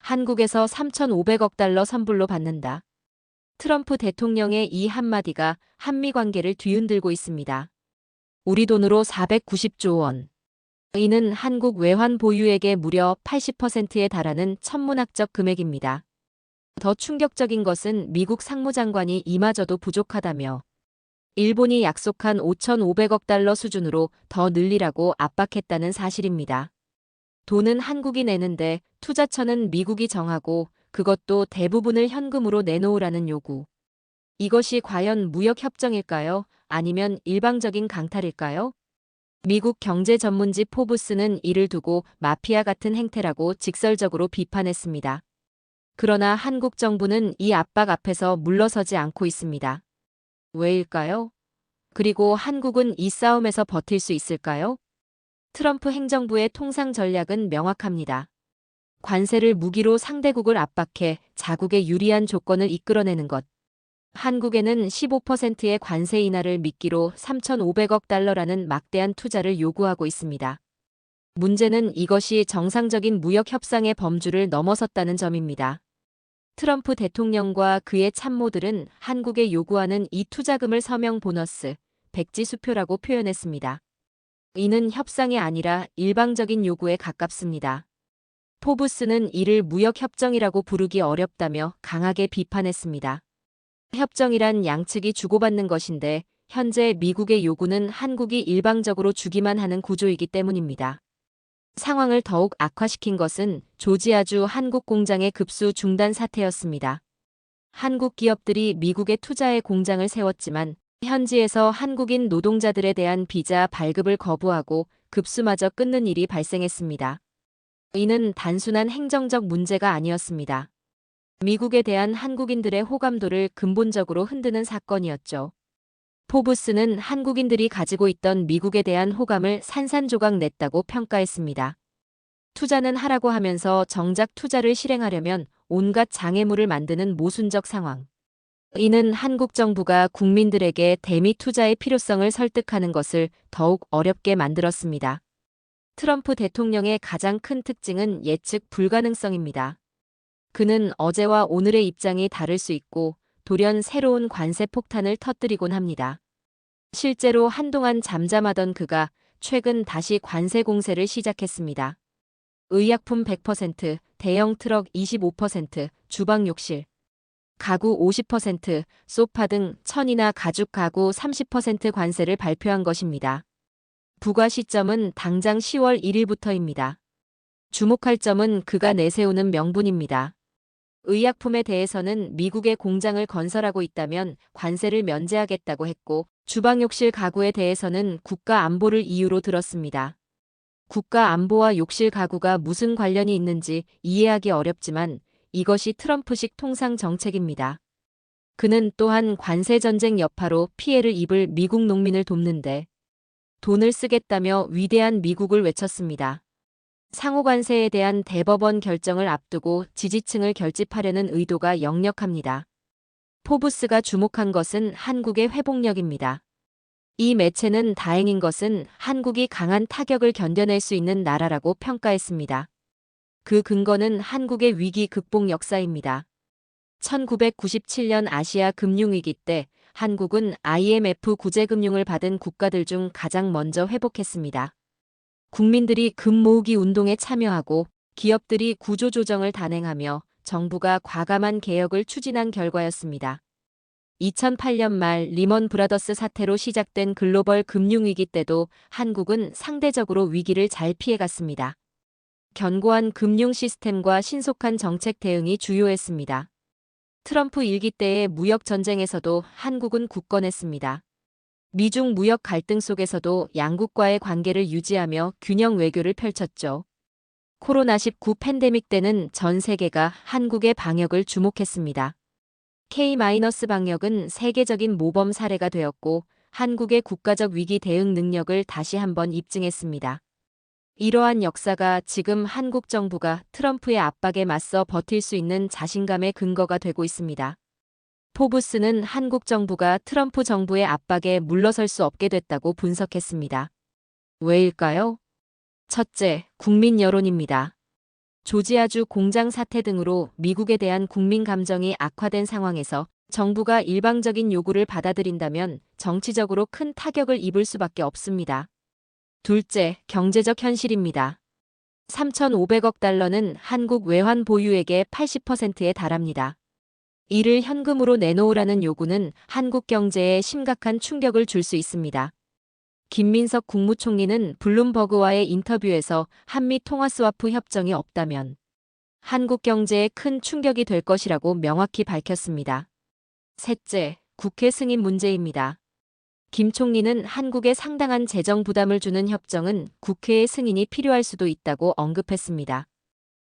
한국에서 3,500억 달러 선불로 받는다. 트럼프 대통령의 이 한마디가 한미 관계를 뒤흔들고 있습니다. 우리 돈으로 490조 원. 이는 한국 외환 보유액의 무려 80%에 달하는 천문학적 금액입니다. 더 충격적인 것은 미국 상무장관이 이마저도 부족하다며 일본이 약속한 5,500억 달러 수준으로 더 늘리라고 압박했다는 사실입니다. 돈은 한국이 내는데 투자처는 미국이 정하고 그것도 대부분을 현금으로 내놓으라는 요구. 이것이 과연 무역협정일까요? 아니면 일방적인 강탈일까요? 미국 경제 전문지 포브스는 이를 두고 마피아 같은 행태라고 직설적으로 비판했습니다. 그러나 한국 정부는 이 압박 앞에서 물러서지 않고 있습니다. 왜일까요? 그리고 한국은 이 싸움에서 버틸 수 있을까요? 트럼프 행정부의 통상 전략은 명확합니다. 관세를 무기로 상대국을 압박해 자국에 유리한 조건을 이끌어내는 것. 한국에는 15%의 관세 인하를 미끼로 3,500억 달러라는 막대한 투자를 요구하고 있습니다. 문제는 이것이 정상적인 무역 협상의 범주를 넘어섰다는 점입니다. 트럼프 대통령과 그의 참모들은 한국에 요구하는 이 투자금을 서명 보너스, 백지 수표라고 표현했습니다. 이는 협상이 아니라 일방적인 요구에 가깝습니다. 포브스는 이를 무역협정이라고 부르기 어렵다며 강하게 비판했습니다. 협정이란 양측이 주고받는 것인데 현재 미국의 요구는 한국이 일방적으로 주기만 하는 구조이기 때문입니다. 상황을 더욱 악화시킨 것은 조지아주 한국 공장의 급수 중단 사태였습니다. 한국 기업들이 미국에 투자해 공장을 세웠지만 현지에서 한국인 노동자들에 대한 비자 발급을 거부하고 급수마저 끊는 일이 발생했습니다. 이는 단순한 행정적 문제가 아니었습니다. 미국에 대한 한국인들의 호감도를 근본적으로 흔드는 사건이었죠. 포브스는 한국인들이 가지고 있던 미국에 대한 호감을 산산조각 냈다고 평가했습니다. 투자는 하라고 하면서 정작 투자를 실행하려면 온갖 장애물을 만드는 모순적 상황. 이는 한국 정부가 국민들에게 대미 투자의 필요성을 설득하는 것을 더욱 어렵게 만들었습니다. 트럼프 대통령의 가장 큰 특징은 예측 불가능성입니다. 그는 어제와 오늘의 입장이 다를 수 있고 돌연 새로운 관세 폭탄을 터뜨리곤 합니다. 실제로 한동안 잠잠하던 그가 최근 다시 관세 공세를 시작했습니다. 의약품 100%, 대형 트럭 25%, 주방 욕실, 가구 50%, 소파 등 천이나 가죽 가구 30% 관세를 발표한 것입니다. 부과 시점은 당장 10월 1일부터입니다. 주목할 점은 그가 내세우는 명분입니다. 의약품에 대해서는 미국에 공장을 건설하고 있다면 관세를 면제하겠다고 했고 주방욕실 가구에 대해서는 국가 안보를 이유로 들었습니다. 국가 안보와 욕실 가구가 무슨 관련이 있는지 이해하기 어렵지만 이것이 트럼프식 통상 정책입니다. 그는 또한 관세 전쟁 여파로 피해를 입을 미국 농민을 돕는데 돈을 쓰겠다며 위대한 미국을 외쳤습니다. 상호관세에 대한 대법원 결정을 앞두고 지지층을 결집하려는 의도가 역력합니다. 포브스가 주목한 것은 한국의 회복력입니다. 이 매체는 다행인 것은 한국이 강한 타격을 견뎌낼 수 있는 나라라고 평가했습니다. 그 근거는 한국의 위기 극복 역사입니다. 1997년 아시아 금융위기 때 한국은 IMF 구제금융을 받은 국가들 중 가장 먼저 회복했습니다. 국민들이 금 모으기 운동에 참여하고 기업들이 구조조정을 단행하며 정부가 과감한 개혁을 추진한 결과였습니다. 2008년 말 리먼 브라더스 사태로 시작된 글로벌 금융위기 때도 한국은 상대적으로 위기를 잘 피해갔습니다. 견고한 금융 시스템과 신속한 정책 대응이 주요했습니다. 트럼프 일기 때의 무역 전쟁에서도 한국은 굳건했습니다. 미중 무역 갈등 속에서도 양국과의 관계를 유지하며 균형 외교를 펼쳤죠. 코로나19 팬데믹 때는 전 세계가 한국의 방역을 주목했습니다. K-방역은 세계적인 모범 사례가 되었고 한국의 국가적 위기 대응 능력을 다시 한번 입증했습니다. 이러한 역사가 지금 한국 정부가 트럼프의 압박에 맞서 버틸 수 있는 자신감의 근거가 되고 있습니다. 포브스는 한국 정부가 트럼프 정부의 압박에 물러설 수 없게 됐다고 분석했습니다. 왜일까요? 첫째, 국민 여론입니다. 조지아주 공장 사태 등으로 미국에 대한 국민 감정이 악화된 상황에서 정부가 일방적인 요구를 받아들인다면 정치적으로 큰 타격을 입을 수밖에 없습니다. 둘째, 경제적 현실입니다. 3,500억 달러는 한국 외환 보유액의 80%에 달합니다. 이를 현금으로 내놓으라는 요구는 한국 경제에 심각한 충격을 줄 수 있습니다. 김민석 국무총리는 블룸버그와의 인터뷰에서 한미 통화스와프 협정이 없다면 한국 경제에 큰 충격이 될 것이라고 명확히 밝혔습니다. 셋째, 국회 승인 문제입니다. 김 총리는 한국에 상당한 재정 부담을 주는 협정은 국회의 승인이 필요할 수도 있다고 언급했습니다.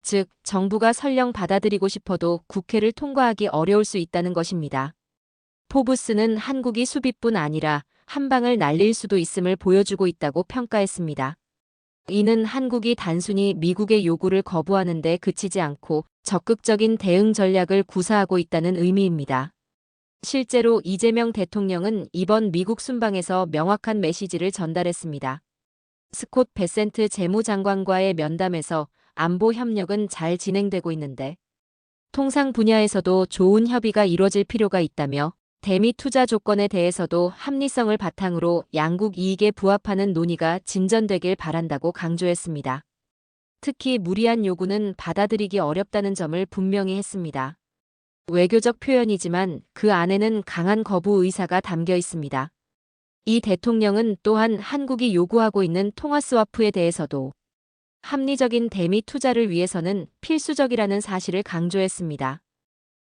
즉, 정부가 설령 받아들이고 싶어도 국회를 통과하기 어려울 수 있다는 것입니다. 포브스는 한국이 수비뿐 아니라 한 방을 날릴 수도 있음을 보여주고 있다고 평가했습니다. 이는 한국이 단순히 미국의 요구를 거부하는 데 그치지 않고 적극적인 대응 전략을 구사하고 있다는 의미입니다. 실제로 이재명 대통령은 이번 미국 순방에서 명확한 메시지를 전달했습니다. 스콧 베센트 재무장관과의 면담에서 안보 협력은 잘 진행되고 있는데 통상 분야에서도 좋은 협의가 이뤄질 필요가 있다며 대미 투자 조건에 대해서도 합리성을 바탕으로 양국 이익에 부합하는 논의가 진전되길 바란다고 강조했습니다. 특히 무리한 요구는 받아들이기 어렵다는 점을 분명히 했습니다. 외교적 표현이지만 그 안에는 강한 거부 의사가 담겨 있습니다. 이 대통령은 또한 한국이 요구하고 있는 통화스와프에 대해서도 합리적인 대미 투자를 위해서는 필수적이라는 사실을 강조했습니다.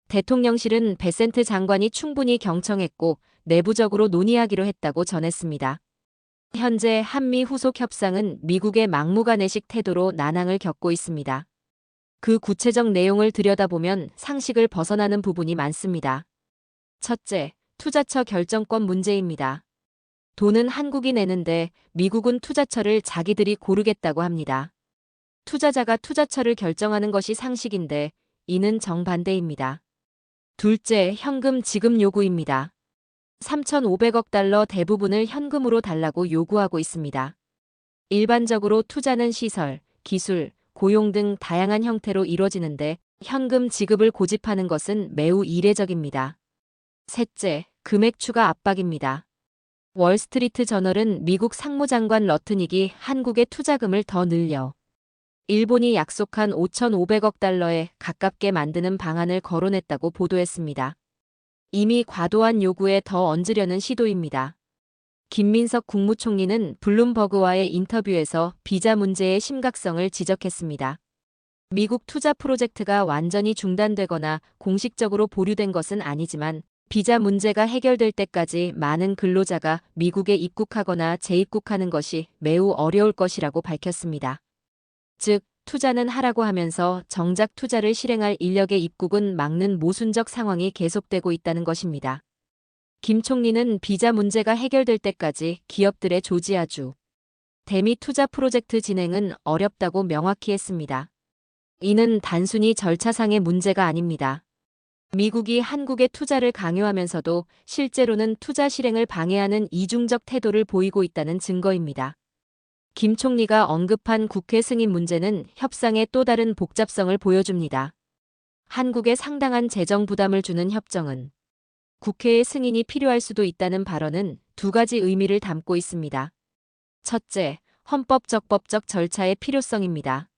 대통령실은 베센트 장관이 충분히 경청했고 내부적으로 논의하기로 했다고 전했습니다. 현재 한미 후속 협상은 미국의 막무가내식 태도로 난항을 겪고 있습니다. 그 구체적 내용을 들여다보면 상식을 벗어나는 부분이 많습니다. 첫째, 투자처 결정권 문제입니다. 돈은 한국이 내는데 미국은 투자처를 자기들이 고르겠다고 합니다. 투자자가 투자처를 결정하는 것이 상식인데 이는 정반대입니다. 둘째, 현금 지급 요구입니다. 3,500억 달러 대부분을 현금으로 달라고 요구하고 있습니다. 일반적으로 투자는 시설, 기술, 고용 등 다양한 형태로 이루어지는데 현금 지급을 고집하는 것은 매우 이례적입니다. 셋째, 금액 추가 압박입니다. 월스트리트 저널은 미국 상무장관 러트닉이 한국의 투자금을 더 늘려 일본이 약속한 5,500억 달러에 가깝게 만드는 방안을 거론했다고 보도했습니다. 이미 과도한 요구에 더 얹으려는 시도입니다. 김민석 국무총리는 블룸버그와의 인터뷰에서 비자 문제의 심각성을 지적했습니다. 미국 투자 프로젝트가 완전히 중단되거나 공식적으로 보류된 것은 아니지만 비자 문제가 해결될 때까지 많은 근로자가 미국에 입국하거나 재입국하는 것이 매우 어려울 것이라고 밝혔습니다. 즉, 투자는 하라고 하면서 정작 투자를 실행할 인력의 입국은 막는 모순적 상황이 계속되고 있다는 것입니다. 김 총리는 비자 문제가 해결될 때까지 기업들의 조지아주 대미 투자 프로젝트 진행은 어렵다고 명확히 했습니다. 이는 단순히 절차상의 문제가 아닙니다. 미국이 한국의 투자를 강요하면서도 실제로는 투자 실행을 방해하는 이중적 태도를 보이고 있다는 증거입니다. 김 총리가 언급한 국회 승인 문제는 협상의 또 다른 복잡성을 보여줍니다. 한국에 상당한 재정 부담을 주는 협정은 국회의 승인이 필요할 수도 있다는 발언은 두 가지 의미를 담고 있습니다. 첫째, 헌법적-법적 절차의 필요성입니다.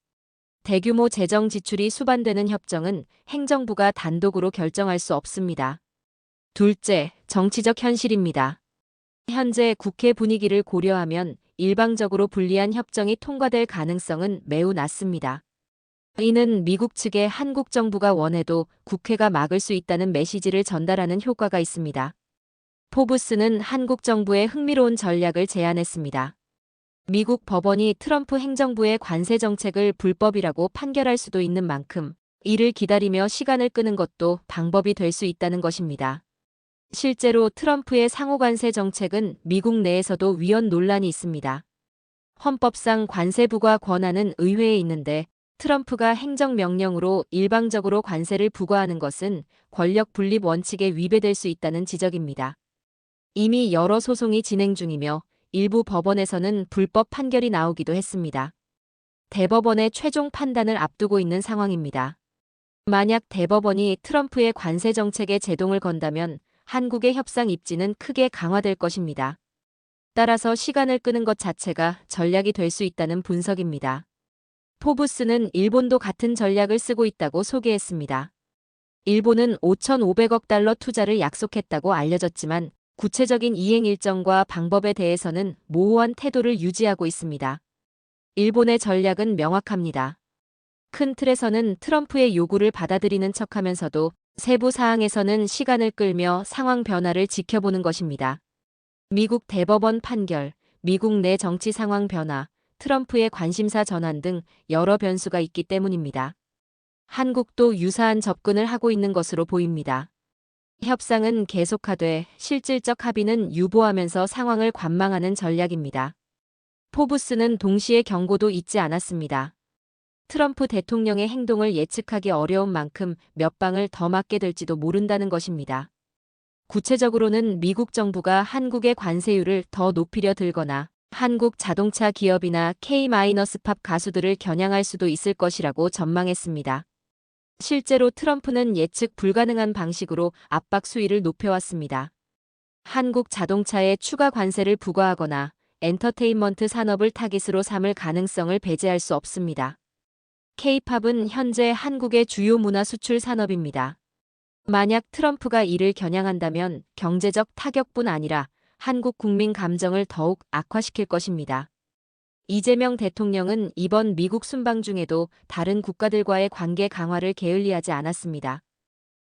대규모 재정 지출이 수반되는 협정은 행정부가 단독으로 결정할 수 없습니다. 둘째, 정치적 현실입니다. 현재 국회 분위기를 고려하면 일방적으로 불리한 협정이 통과될 가능성은 매우 낮습니다. 이는 미국 측에 한국 정부가 원해도 국회가 막을 수 있다는 메시지를 전달하는 효과가 있습니다. 포브스는 한국 정부의 흥미로운 전략을 제안했습니다. 미국 법원이 트럼프 행정부의 관세 정책을 불법이라고 판결할 수도 있는 만큼 이를 기다리며 시간을 끄는 것도 방법이 될 수 있다는 것입니다. 실제로 트럼프의 상호관세 정책은 미국 내에서도 위헌 논란이 있습니다. 헌법상 관세 부과 권한은 의회에 있는데 트럼프가 행정명령으로 일방적으로 관세를 부과하는 것은 권력 분립 원칙에 위배될 수 있다는 지적입니다. 이미 여러 소송이 진행 중이며 일부 법원에서는 불법 판결이 나오기도 했습니다. 대법원의 최종 판단을 앞두고 있는 상황입니다. 만약 대법원이 트럼프의 관세 정책에 제동을 건다면 한국의 협상 입지는 크게 강화될 것입니다. 따라서 시간을 끄는 것 자체가 전략이 될 수 있다는 분석입니다. 포브스는 일본도 같은 전략을 쓰고 있다고 소개했습니다. 일본은 5,500억 달러 투자를 약속했다고 알려졌지만 구체적인 이행 일정과 방법에 대해서는 모호한 태도를 유지하고 있습니다. 일본의 전략은 명확합니다. 큰 틀에서는 트럼프의 요구를 받아들이는 척하면서도 세부 사항에서는 시간을 끌며 상황 변화를 지켜보는 것입니다. 미국 대법원 판결, 미국 내 정치 상황 변화, 트럼프의 관심사 전환 등 여러 변수가 있기 때문입니다. 한국도 유사한 접근을 하고 있는 것으로 보입니다. 협상은 계속하되 실질적 합의는 유보하면서 상황을 관망하는 전략입니다. 포브스는 동시에 경고도 잊지 않았습니다. 트럼프 대통령의 행동을 예측하기 어려운 만큼 몇 방을 더 맞게 될지도 모른다는 것입니다. 구체적으로는 미국 정부가 한국의 관세율을 더 높이려 들거나 한국 자동차 기업이나 K-팝 가수들을 겨냥할 수도 있을 것이라고 전망했습니다. 실제로 트럼프는 예측 불가능한 방식으로 압박 수위를 높여왔습니다. 한국 자동차에 추가 관세를 부과하거나 엔터테인먼트 산업을 타깃으로 삼을 가능성을 배제할 수 없습니다. K-팝은 현재 한국의 주요 문화 수출 산업입니다. 만약 트럼프가 이를 겨냥한다면 경제적 타격뿐 아니라 한국 국민 감정을 더욱 악화시킬 것입니다. 이재명 대통령은 이번 미국 순방 중에도 다른 국가들과의 관계 강화를 게을리하지 않았습니다.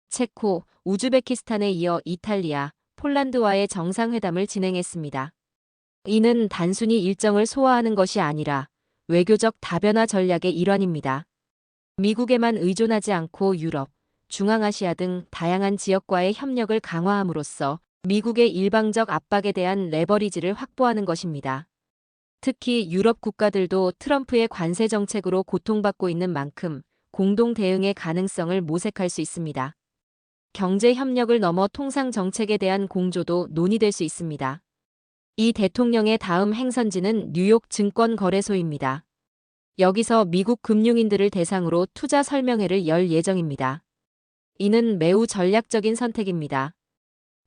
체코, 우즈베키스탄에 이어 이탈리아, 폴란드와의 정상회담을 진행했습니다. 이는 단순히 일정을 소화하는 것이 아니라 외교적 다변화 전략의 일환입니다. 미국에만 의존하지 않고 유럽, 중앙아시아 등 다양한 지역과의 협력을 강화함으로써 미국의 일방적 압박에 대한 레버리지를 확보하는 것입니다. 특히 유럽 국가들도 트럼프의 관세 정책으로 고통받고 있는 만큼 공동 대응의 가능성을 모색할 수 있습니다. 경제 협력을 넘어 통상 정책에 대한 공조도 논의될 수 있습니다. 이 대통령의 다음 행선지는 뉴욕 증권거래소입니다. 여기서 미국 금융인들을 대상으로 투자 설명회를 열 예정입니다. 이는 매우 전략적인 선택입니다.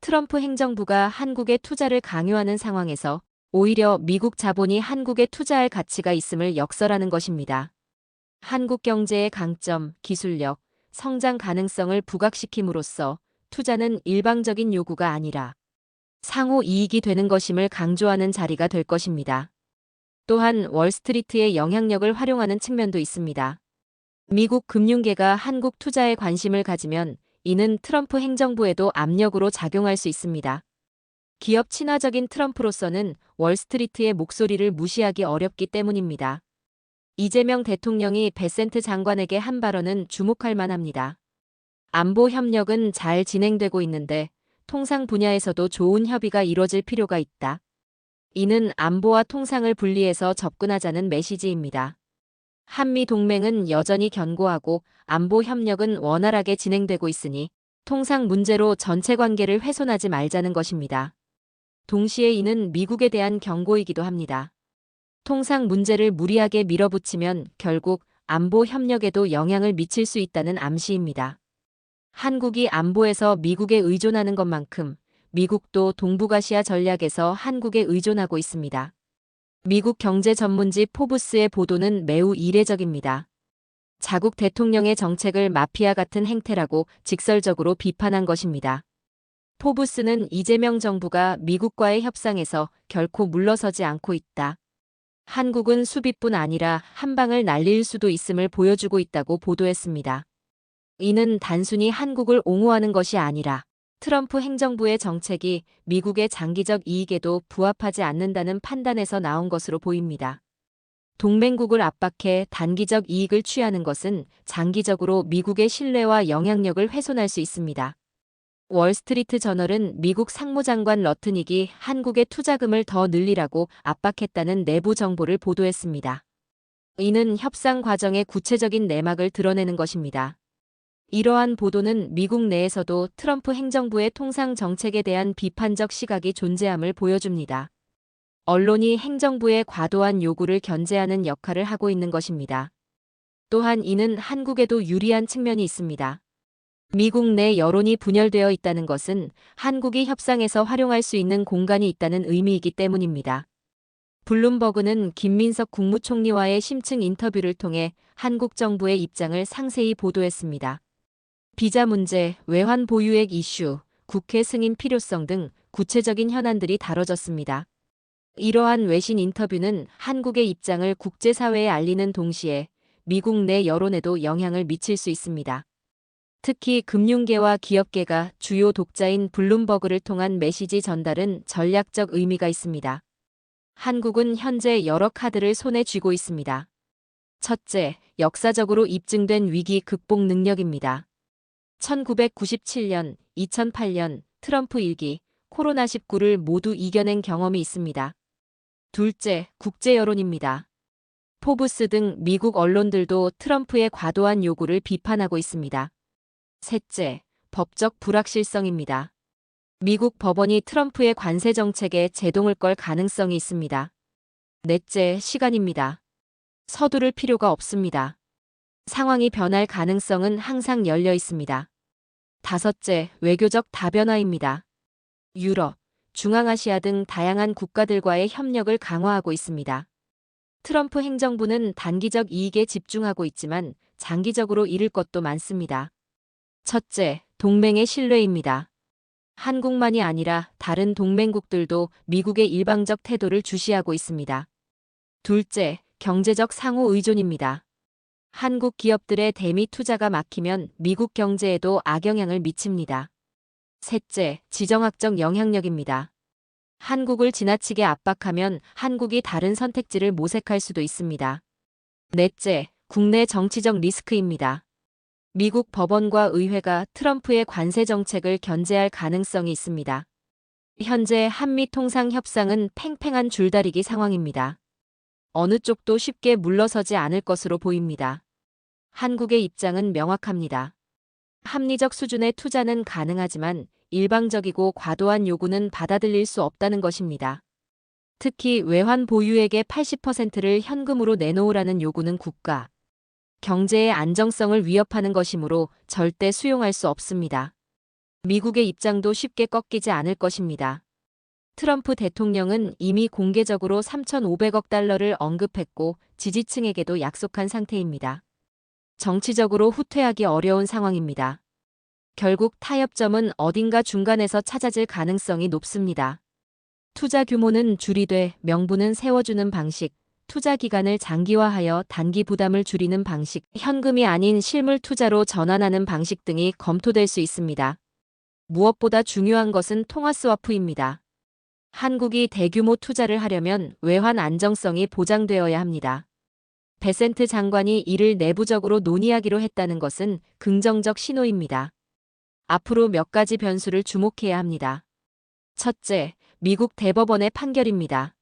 트럼프 행정부가 한국에 투자를 강요하는 상황에서 오히려 미국 자본이 한국에 투자할 가치가 있음을 역설하는 것입니다. 한국 경제의 강점, 기술력, 성장 가능성을 부각시킴으로써 투자는 일방적인 요구가 아니라 상호 이익이 되는 것임을 강조하는 자리가 될 것입니다. 또한 월스트리트의 영향력을 활용하는 측면도 있습니다. 미국 금융계가 한국 투자에 관심을 가지면 이는 트럼프 행정부에도 압력으로 작용할 수 있습니다. 기업 친화적인 트럼프로서는 월스트리트의 목소리를 무시하기 어렵기 때문입니다. 이재명 대통령이 베센트 장관에게 한 발언은 주목할 만합니다. 안보 협력은 잘 진행되고 있는데 통상 분야에서도 좋은 협의가 이뤄질 필요가 있다. 이는 안보와 통상을 분리해서 접근하자는 메시지입니다. 한미 동맹은 여전히 견고하고 안보 협력은 원활하게 진행되고 있으니 통상 문제로 전체 관계를 훼손하지 말자는 것입니다. 동시에 이는 미국에 대한 경고이기도 합니다. 통상 문제를 무리하게 밀어붙이면 결국 안보 협력에도 영향을 미칠 수 있다는 암시입니다. 한국이 안보에서 미국에 의존하는 것만큼 미국도 동북아시아 전략에서 한국에 의존하고 있습니다. 미국 경제 전문지 포브스의 보도는 매우 이례적입니다. 자국 대통령의 정책을 마피아 같은 행태라고 직설적으로 비판한 것입니다. 포브스는 이재명 정부가 미국과의 협상에서 결코 물러서지 않고 있다. 한국은 수비뿐 아니라 한 방을 날릴 수도 있음을 보여주고 있다고 보도했습니다. 이는 단순히 한국을 옹호하는 것이 아니라 트럼프 행정부의 정책이 미국의 장기적 이익에도 부합하지 않는다는 판단에서 나온 것으로 보입니다. 동맹국을 압박해 단기적 이익을 취하는 것은 장기적으로 미국의 신뢰와 영향력을 훼손할 수 있습니다. 월스트리트 저널은 미국 상무장관 러트닉이 한국의 투자금을 더 늘리라고 압박했다는 내부 정보를 보도했습니다. 이는 협상 과정의 구체적인 내막을 드러내는 것입니다. 이러한 보도는 미국 내에서도 트럼프 행정부의 통상 정책에 대한 비판적 시각이 존재함을 보여줍니다. 언론이 행정부의 과도한 요구를 견제하는 역할을 하고 있는 것입니다. 또한 이는 한국에도 유리한 측면이 있습니다. 미국 내 여론이 분열되어 있다는 것은 한국이 협상에서 활용할 수 있는 공간이 있다는 의미이기 때문입니다. 블룸버그는 김민석 국무총리와의 심층 인터뷰를 통해 한국 정부의 입장을 상세히 보도했습니다. 비자 문제, 외환 보유액 이슈, 국회 승인 필요성 등 구체적인 현안들이 다뤄졌습니다. 이러한 외신 인터뷰는 한국의 입장을 국제사회에 알리는 동시에 미국 내 여론에도 영향을 미칠 수 있습니다. 특히 금융계와 기업계가 주요 독자인 블룸버그를 통한 메시지 전달은 전략적 의미가 있습니다. 한국은 현재 여러 카드를 손에 쥐고 있습니다. 첫째, 역사적으로 입증된 위기 극복 능력입니다. 1997년, 2008년 트럼프 1기, 코로나19를 모두 이겨낸 경험이 있습니다. 둘째, 국제 여론입니다. 포브스 등 미국 언론들도 트럼프의 과도한 요구를 비판하고 있습니다. 셋째, 법적 불확실성입니다. 미국 법원이 트럼프의 관세 정책에 제동을 걸 가능성이 있습니다. 넷째, 시간입니다. 서두를 필요가 없습니다. 상황이 변할 가능성은 항상 열려 있습니다. 다섯째, 외교적 다변화입니다. 유럽, 중앙아시아 등 다양한 국가들과의 협력을 강화하고 있습니다. 트럼프 행정부는 단기적 이익에 집중하고 있지만 장기적으로 잃을 것도 많습니다. 첫째, 동맹의 신뢰입니다. 한국만이 아니라 다른 동맹국들도 미국의 일방적 태도를 주시하고 있습니다. 둘째, 경제적 상호 의존입니다. 한국 기업들의 대미 투자가 막히면 미국 경제에도 악영향을 미칩니다. 셋째, 지정학적 영향력입니다. 한국을 지나치게 압박하면 한국이 다른 선택지를 모색할 수도 있습니다. 넷째, 국내 정치적 리스크입니다. 미국 법원과 의회가 트럼프의 관세 정책을 견제할 가능성이 있습니다. 현재 한미 통상 협상은 팽팽한 줄다리기 상황입니다. 어느 쪽도 쉽게 물러서지 않을 것으로 보입니다. 한국의 입장은 명확합니다. 합리적 수준의 투자는 가능하지만 일방적이고 과도한 요구는 받아들일 수 없다는 것입니다. 특히 외환 보유액의 80%를 현금으로 내놓으라는 요구는 국가 경제의 안정성을 위협하는 것이므로 절대 수용할 수 없습니다. 미국의 입장도 쉽게 꺾이지 않을 것입니다. 트럼프 대통령은 이미 공개적으로 3,500억 달러를 언급했고 지지층에게도 약속한 상태입니다. 정치적으로 후퇴하기 어려운 상황입니다. 결국 타협점은 어딘가 중간에서 찾아질 가능성이 높습니다. 투자 규모는 줄이되 명분은 세워주는 방식, 투자 기간을 장기화하여 단기 부담을 줄이는 방식, 현금이 아닌 실물 투자로 전환하는 방식 등이 검토될 수 있습니다. 무엇보다 중요한 것은 통화 스와프입니다. 한국이 대규모 투자를 하려면 외환 안정성이 보장되어야 합니다. 베센트 장관이 이를 내부적으로 논의하기로 했다는 것은 긍정적 신호입니다. 앞으로 몇 가지 변수를 주목해야 합니다. 첫째, 미국 대법원의 판결입니다.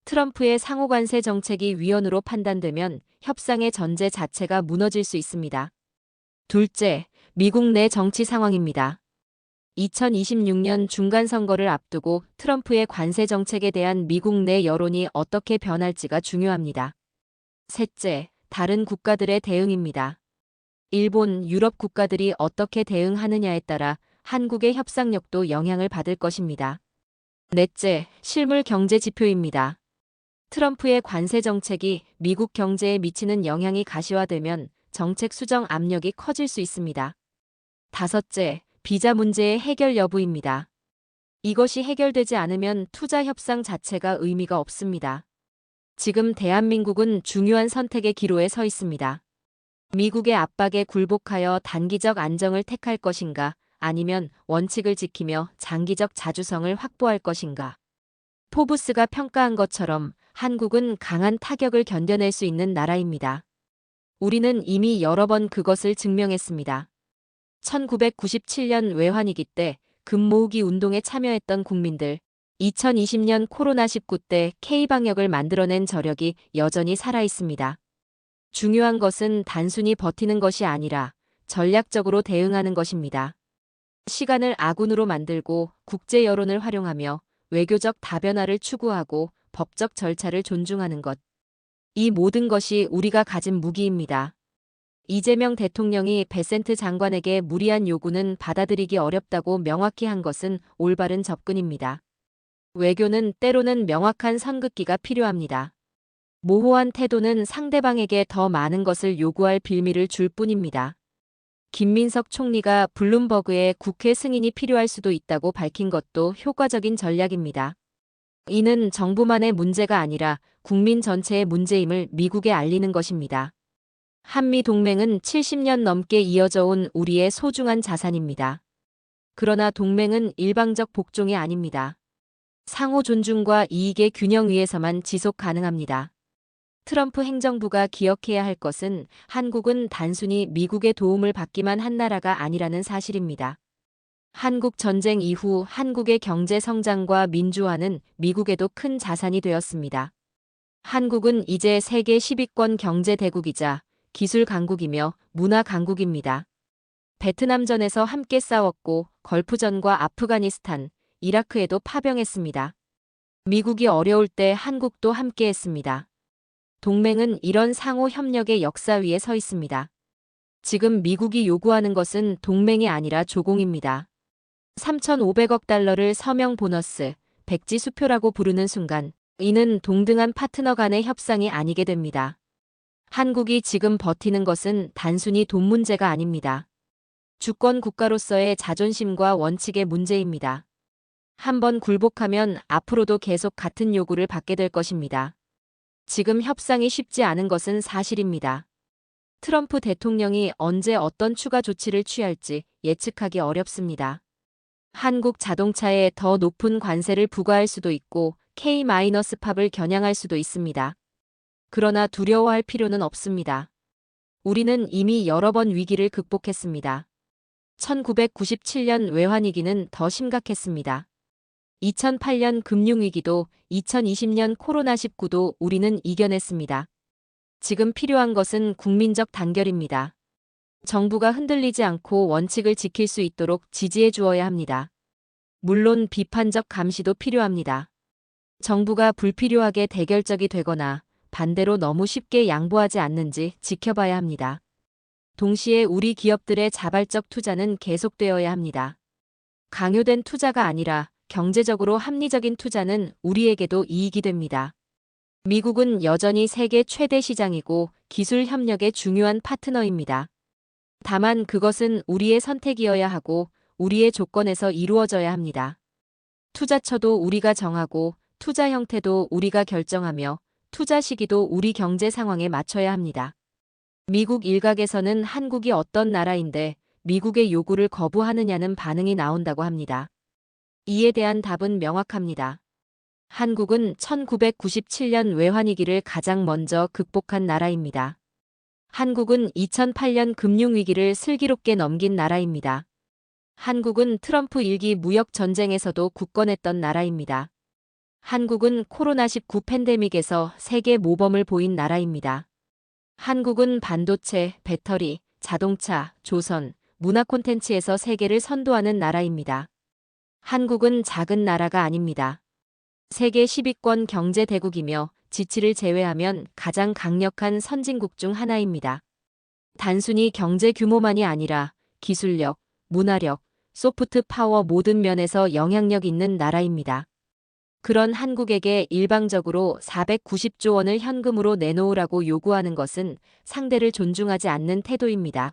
트럼프의 상호관세 정책이 위헌으로 판단되면 협상의 전제 자체가 무너질 수 있습니다. 둘째, 미국 내 정치 상황입니다. 2026년 중간선거를 앞두고 트럼프의 관세 정책에 대한 미국 내 여론이 어떻게 변할지가 중요합니다. 셋째, 다른 국가들의 대응입니다. 일본, 유럽 국가들이 어떻게 대응하느냐에 따라 한국의 협상력도 영향을 받을 것입니다. 넷째, 실물 경제 지표입니다. 트럼프의 관세 정책이 미국 경제에 미치는 영향이 가시화되면 정책 수정 압력이 커질 수 있습니다. 다섯째, 비자 문제의 해결 여부입니다. 이것이 해결되지 않으면 투자 협상 자체가 의미가 없습니다. 지금 대한민국은 중요한 선택의 기로에 서 있습니다. 미국의 압박에 굴복하여 단기적 안정을 택할 것인가, 아니면 원칙을 지키며 장기적 자주성을 확보할 것인가. 포브스가 평가한 것처럼 한국은 강한 타격을 견뎌낼 수 있는 나라입니다. 우리는 이미 여러 번 그것을 증명했습니다. 1997년 외환위기 때 금 모으기 운동에 참여했던 국민들, 2020년 코로나19 때 K방역을 만들어낸 저력이 여전히 살아있습니다. 중요한 것은 단순히 버티는 것이 아니라 전략적으로 대응하는 것입니다. 시간을 아군으로 만들고 국제 여론을 활용하며 외교적 다변화를 추구하고 법적 절차를 존중하는 것. 이 모든 것이 우리가 가진 무기입니다. 이재명 대통령이 베센트 장관에게 무리한 요구는 받아들이기 어렵다고 명확히 한 것은 올바른 접근입니다. 외교는 때로는 명확한 선긋기가 필요합니다. 모호한 태도는 상대방에게 더 많은 것을 요구할 빌미를 줄 뿐입니다. 김민석 총리가 블룸버그에 국회 승인이 필요할 수도 있다고 밝힌 것도 효과적인 전략입니다. 이는 정부만의 문제가 아니라 국민 전체의 문제임을 미국에 알리는 것입니다. 한미 동맹은 70년 넘게 이어져 온 우리의 소중한 자산입니다. 그러나 동맹은 일방적 복종이 아닙니다. 상호 존중과 이익의 균형 위에서만 지속 가능합니다. 트럼프 행정부가 기억해야 할 것은 한국은 단순히 미국의 도움을 받기만 한 나라가 아니라는 사실입니다. 한국 전쟁 이후 한국의 경제 성장과 민주화는 미국에도 큰 자산이 되었습니다. 한국은 이제 세계 10위권 경제 대국이자 기술 강국이며 문화 강국입니다. 베트남전에서 함께 싸웠고 걸프전과 아프가니스탄, 이라크에도 파병했습니다. 미국이 어려울 때 한국도 함께했습니다. 동맹은 이런 상호 협력의 역사 위에 서 있습니다. 지금 미국이 요구하는 것은 동맹이 아니라 조공입니다. 3,500억 달러를 서명 보너스, 백지 수표라고 부르는 순간 이는 동등한 파트너 간의 협상이 아니게 됩니다. 한국이 지금 버티는 것은 단순히 돈 문제가 아닙니다. 주권 국가로서의 자존심과 원칙의 문제입니다. 한번 굴복하면 앞으로도 계속 같은 요구를 받게 될 것입니다. 지금 협상이 쉽지 않은 것은 사실입니다. 트럼프 대통령이 언제 어떤 추가 조치를 취할지 예측하기 어렵습니다. 한국 자동차에 더 높은 관세를 부과할 수도 있고 K-팝을 겨냥할 수도 있습니다. 그러나 두려워할 필요는 없습니다. 우리는 이미 여러 번 위기를 극복했습니다. 1997년 외환위기는 더 심각했습니다. 2008년 금융위기도 2020년 코로나19도 우리는 이겨냈습니다. 지금 필요한 것은 국민적 단결입니다. 정부가 흔들리지 않고 원칙을 지킬 수 있도록 지지해 주어야 합니다. 물론 비판적 감시도 필요합니다. 정부가 불필요하게 대결적이 되거나 반대로 너무 쉽게 양보하지 않는지 지켜봐야 합니다. 동시에 우리 기업들의 자발적 투자는 계속되어야 합니다. 강요된 투자가 아니라 경제적으로 합리적인 투자는 우리에게도 이익이 됩니다. 미국은 여전히 세계 최대 시장이고 기술 협력의 중요한 파트너입니다. 다만 그것은 우리의 선택이어야 하고 우리의 조건에서 이루어져야 합니다. 투자처도 우리가 정하고 투자 형태도 우리가 결정하며 투자 시기도 우리 경제 상황에 맞춰야 합니다. 미국 일각에서는 한국이 어떤 나라인데 미국의 요구를 거부하느냐는 반응이 나온다고 합니다. 이에 대한 답은 명확합니다. 한국은 1997년 외환위기를 가장 먼저 극복한 나라입니다. 한국은 2008년 금융위기를 슬기롭게 넘긴 나라입니다. 한국은 트럼프 1기 무역전쟁에서도 굳건했던 나라입니다. 한국은 코로나19 팬데믹에서 세계 모범을 보인 나라입니다. 한국은 반도체, 배터리, 자동차, 조선, 문화 콘텐츠에서 세계를 선도하는 나라입니다. 한국은 작은 나라가 아닙니다. 세계 10위권 경제 대국이며 지치를 제외하면 가장 강력한 선진국 중 하나입니다. 단순히 경제 규모만이 아니라 기술력, 문화력, 소프트 파워 모든 면에서 영향력 있는 나라입니다. 그런 한국에게 일방적으로 490조 원을 현금으로 내놓으라고 요구하는 것은 상대를 존중하지 않는 태도입니다.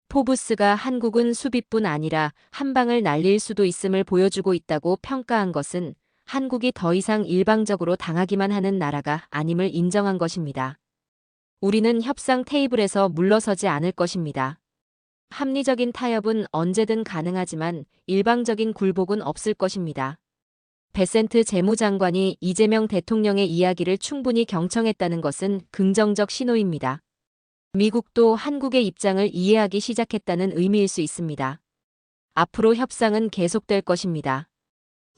포브스가 한국은 수비뿐 아니라 한 방을 날릴 수도 있음을 보여주고 있다고 평가한 것은 한국이 더 이상 일방적으로 당하기만 하는 나라가 아님을 인정한 것입니다. 우리는 협상 테이블에서 물러서지 않을 것입니다. 합리적인 타협은 언제든 가능하지만 일방적인 굴복은 없을 것입니다. 베센트 재무장관이 이재명 대통령의 이야기를 충분히 경청했다는 것은 긍정적 신호입니다. 미국도 한국의 입장을 이해하기 시작했다는 의미일 수 있습니다. 앞으로 협상은 계속될 것입니다.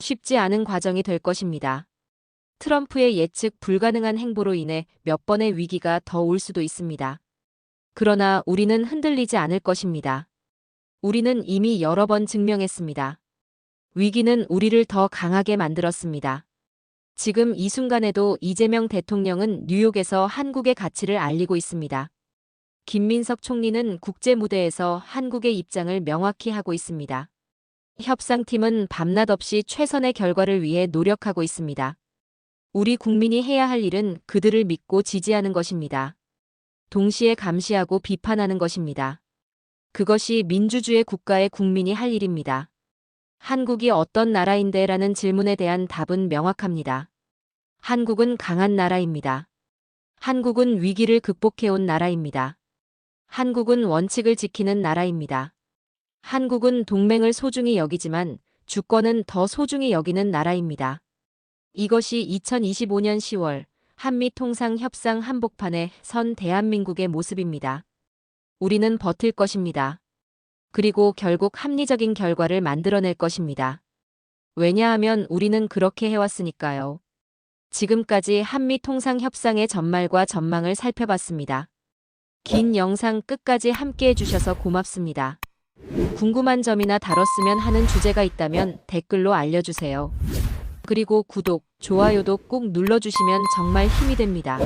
쉽지 않은 과정이 될 것입니다. 트럼프의 예측 불가능한 행보로 인해 몇 번의 위기가 더 올 수도 있습니다. 그러나 우리는 흔들리지 않을 것입니다. 우리는 이미 여러 번 증명했습니다. 위기는 우리를 더 강하게 만들었습니다. 지금 이 순간에도 이재명 대통령은 뉴욕에서 한국의 가치를 알리고 있습니다. 김민석 총리는 국제 무대에서 한국의 입장을 명확히 하고 있습니다. 협상팀은 밤낮 없이 최선의 결과를 위해 노력하고 있습니다. 우리 국민이 해야 할 일은 그들을 믿고 지지하는 것입니다. 동시에 감시하고 비판하는 것입니다. 그것이 민주주의 국가의 국민이 할 일입니다. 한국이 어떤 나라인데? 라는 질문에 대한 답은 명확합니다. 한국은 강한 나라입니다. 한국은 위기를 극복해온 나라입니다. 한국은 원칙을 지키는 나라입니다. 한국은 동맹을 소중히 여기지만 주권은 더 소중히 여기는 나라입니다. 이것이 2025년 10월 한미통상협상 한복판에 선 대한민국의 모습입니다. 우리는 버틸 것입니다. 그리고 결국 합리적인 결과를 만들어낼 것입니다. 왜냐하면 우리는 그렇게 해왔으니까요. 지금까지 한미통상협상의 전말과 전망을 살펴봤습니다. 긴 영상 끝까지 함께 해주셔서 고맙습니다. 궁금한 점이나 다뤘으면 하는 주제가 있다면 댓글로 알려주세요. 그리고 구독, 좋아요도 꼭 눌러주시면 정말 힘이 됩니다.